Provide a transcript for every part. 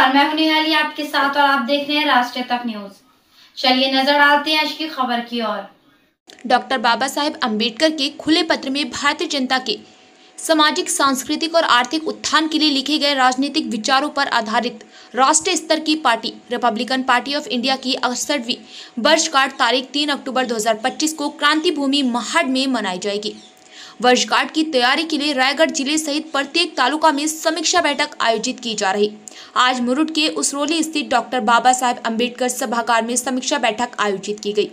नमस्कार, मैं हूं निहाली आपके साथ और आप देख रहे हैं राष्ट्रीय तक न्यूज। चलिए नजर डालते हैं आज की खबर की ओर। डॉक्टर बाबा साहेब अम्बेडकर के खुले पत्र में भारतीय जनता के सामाजिक, सांस्कृतिक और आर्थिक उत्थान के लिए लिखे गए राजनीतिक विचारों पर आधारित राष्ट्रीय स्तर की party Republican party of India की 68वीं वर्षगांठ तारीख 3 अक्टूबर 2025 को क्रांति भूमि महाड में मनाई जाएगी। वर्षगांठ की तैयारी के लिए रायगढ़ जिले सहित प्रत्येक तालुका में समीक्षा बैठक आयोजित की जा रही। आज मुरुड के उसरोली स्थित डॉक्टर बाबा साहेब अम्बेडकर सभागार में समीक्षा बैठक आयोजित की गई।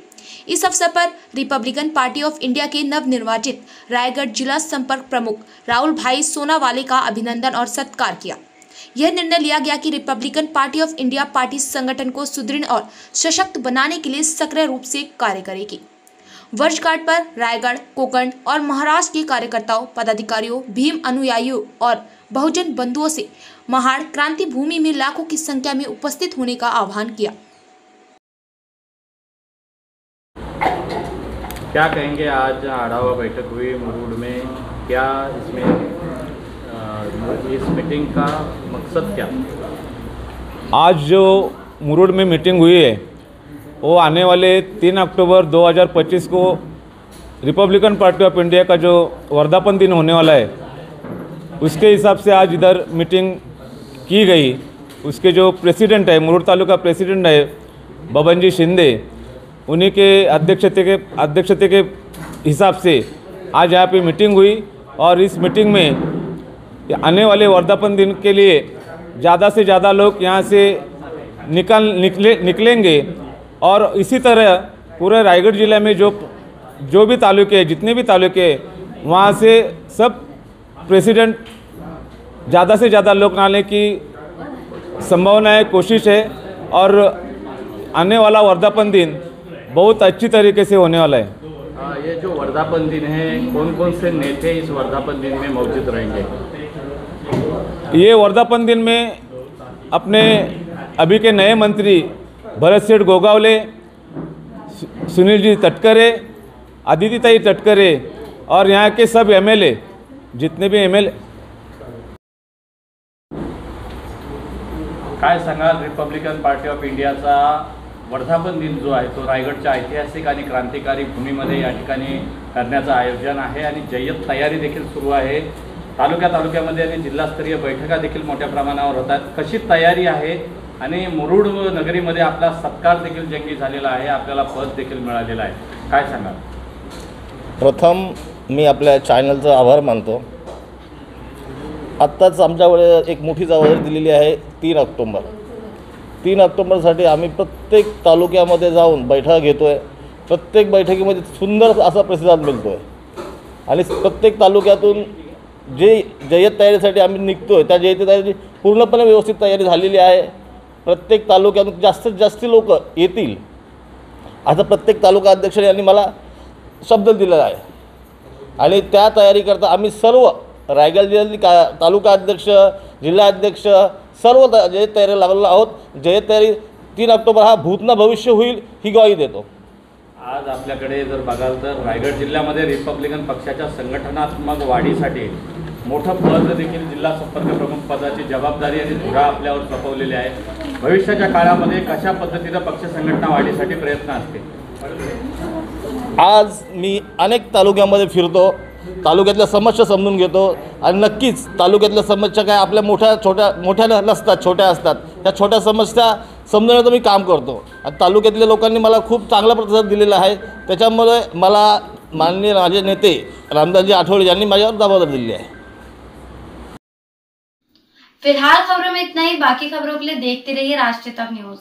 इस अवसर पर रिपब्लिकन पार्टी ऑफ इंडिया के नवनिर्वाचित रायगढ़ जिला संपर्क प्रमुख राहुल भाई सोनावाले का अभिनंदन और सत्कार किया। यह निर्णय लिया गया कि Republican party of India party संगठन को सुदृढ़ और सशक्त बनाने के लिए सक्रिय रूप से कार्य करेगी। वर्षगांठ पर रायगढ़, कोंकण और महाराष्ट्र के कार्यकर्ताओं, पदाधिकारियों, भीम अनुयायियों और बहुजन बंधुओं से महाड़ क्रांति भूमि में लाखों की संख्या में उपस्थित होने का आह्वान किया। क्या कहेंगे, आज आढ़ावा बैठक हुई मुरुड में, क्या इसमें इस मीटिंग का मकसद क्या? आज जो मुरुड में मीटिंग हुई है वो आने वाले 3 अक्टूबर 2025 को रिपब्लिकन पार्टी ऑफ इंडिया का जो वर्धापन दिन होने वाला है उसके हिसाब से आज इधर मीटिंग की गई। उसके जो प्रेसिडेंट है, मुरुड तालुका प्रेसिडेंट है बबन जी शिंदे, उन्हीं के अध्यक्षते के हिसाब से आज यहाँ पे मीटिंग हुई और इस मीटिंग में आने वाले वर्धापन दिन के लिए ज़्यादा से ज़्यादा लोग यहाँ से निकलेंगे और इसी तरह पूरे रायगढ़ जिले में जो भी तालुके हैं, जितने भी तालुके हैं, वहाँ से सब प्रेसिडेंट ज़्यादा से ज़्यादा लोग लाने की संभावना है, कोशिश है और आने वाला वर्धापन दिन बहुत अच्छी तरीके से होने वाला है। ये जो वर्धापन दिन है, कौन कौन से नेता इस वर्धापन दिन में मौजूद रहेंगे? ये वर्धापन दिन में अपने अभी के नए मंत्री भरत सेठ गोगावले, सुनील जी तटकरे, अदिति ताई तटकरे और यहाँ के सब एमएलए, जितने भी एमएलए। काय सांगाल, रिपब्लिकन पार्टी ऑफ इंडियाचा वर्धापन दिन जो आहे तो रायगडच्या ऐतिहासिक आणि क्रांतिकारी भूमीमध्ये या ठिकाणी करण्याचं आयोजन आहे आणि जय्यत तयारी देखील सुरू आहे। तालुक्यामध्ये आणि जिल्हास्तरीय बैठका देखील मोठ्या प्रमाणावर होतात। कशी तयारी आहे आणि मुरुड नगरीमध्ये आपला सत्कार देखील जंगी झालेला आहे, आपल्याला पद देखील मिळालेलं आहे, काय सांगाल? प्रथम मी आपल्या चॅनलचा आभार मानतो। आत्ताच आमच्याकडे एक मोठी जबाबदारी दिलेली आहे 3 ऑक्टोबर। 3 ऑक्टोबरसाठी आम्ही प्रत्येक तालुक्यामध्ये जाऊन बैठका घेतो आहे। प्रत्येक बैठकीमध्ये सुंदर असा प्रतिसाद मिळतो आहे आणि प्रत्येक तालुक्यातून जे जय्यत तयारीसाठी आम्ही निघतो आहे त्या जय्यत तयारी पूर्णपणे व्यवस्थित तयारी झालेली आहे। प्रत्येक तालुक्यातून जास्तीत जास्त लोक येतील असं प्रत्येक तालुका अध्यक्षांनी यांनी मला शब्द दिलेला आहे आणि त्या तयारीकरता आम्ही सर्व रायगड जिल्ह्यातील तालुका अध्यक्ष, जिल्हा अध्यक्ष सर्व जय्यत तयारी लागलेलो आहोत। जय्यत तयारी 3 ऑक्टोबर हा भूत न भविष्य होईल ही ग्वाही देतो। आज आपल्याकडे जर बघाल तर रायगड जिल्ह्यामध्ये रिपब्लिकन पक्षाच्या संघटनात्मक वाढीसाठी मोठं पद देखील जिल्हा संपर्क प्रमुख पदाची जबाबदारी आणि धुरा आपल्यावर सोपवलेली आहे। भविष्याच्या काळामध्ये कशा पद्धतीने पक्ष संघटना वाढीसाठी प्रयत्न असतील? आज मी अनेक तालुक्यामध्ये फिरतो, तालुक्यातल्या समस्या समजून घेतो आणि नक्कीच तालुक्यातल्या समस्या काय आपल्या मोठ्या नसतात, छोट्या असतात। त्या छोट्या समस्या समजण्याचं मी काम करतो आणि तालुक्यातल्या लोकांनी मला खूप चांगला प्रतिसाद दिलेला आहे। त्याच्यामुळे मला माननीय माझे नेते रामदासजी आठवले यांनी माझ्यावर जबाबदारी दिली आहे। फिलहाल खबरों में इतना ही। बाकी खबरों के लिए देखते रहिए राष्ट्रीय तक न्यूज।